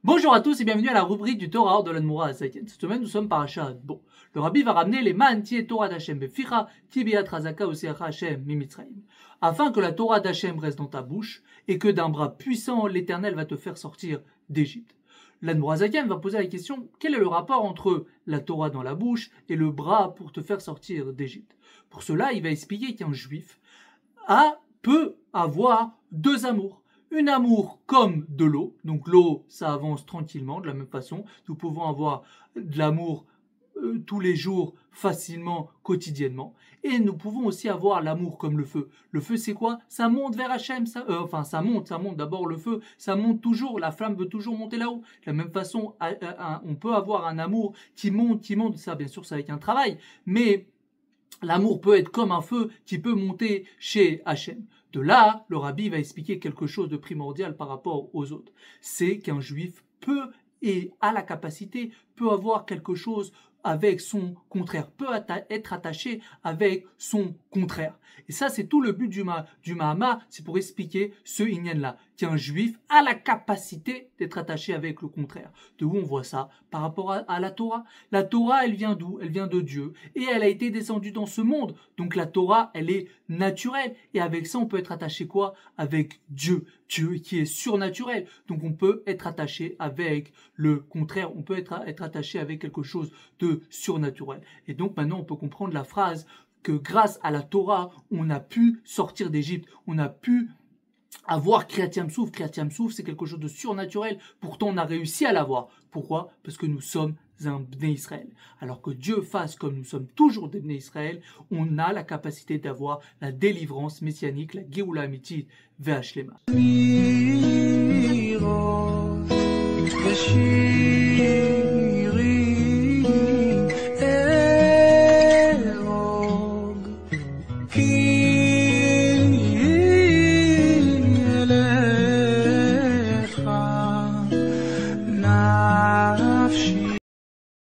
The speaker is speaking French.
Bonjour à tous et bienvenue à la rubrique du Torah de l'Admoura Azaken. Cette semaine, nous sommes par Achat. Bon, le rabbi va ramener les Ma'anti Torah d'Hachem beficha tibiat razaka useacha Hachem mimitzraim, afin que la Torah d'Hachem reste dans ta bouche et que d'un bras puissant, l'Éternel va te faire sortir d'Égypte. L'Admoura Azaken va poser la question, quel est le rapport entre la Torah dans la bouche et le bras pour te faire sortir d'Égypte? Pour cela, il va expliquer qu'un juif peut avoir deux amours. Un amour comme de l'eau, donc l'eau ça avance tranquillement de la même façon, nous pouvons avoir de l'amour tous les jours, facilement, quotidiennement, et nous pouvons aussi avoir l'amour comme le feu. Le feu c'est quoi? Ça monte vers Hachem, ça monte d'abord le feu, ça monte toujours, la flamme veut toujours monter là-haut. De la même façon, on peut avoir un amour qui monte, ça bien sûr c'est avec un travail, mais l'amour peut être comme un feu qui peut monter chez Hachem. De là, le rabbi va expliquer quelque chose de primordial par rapport aux autres. C'est qu'un juif peut et a la capacité, peut avoir quelque chose avec son contraire, peut être attaché avec son contraire. Et ça, c'est tout le but du Mahama, c'est pour expliquer ce inyan-là, qu'un juif a la capacité d'être attaché avec le contraire. De où on voit ça? Par rapport à la Torah. La Torah, elle vient d'où? Elle vient de Dieu. Et elle a été descendue dans ce monde. Donc la Torah, elle est naturelle. Et avec ça, on peut être attaché quoi? Avec Dieu. Dieu qui est surnaturel. Donc on peut être attaché avec le contraire. On peut être attaché avec quelque chose de surnaturel. Et donc maintenant, on peut comprendre la phrase que grâce à la Torah, on a pu sortir d'Égypte. On a pu avoir Kriyat Yam Souf. Kriyat Yam Souf, c'est quelque chose de surnaturel. Pourtant, on a réussi à l'avoir. Pourquoi? Parce que nous sommes un Bnei Israël. Alors que Dieu fasse comme nous sommes toujours des Bnei Israël, on a la capacité d'avoir la délivrance messianique, la Géoula Amitit Ve'Ashlema.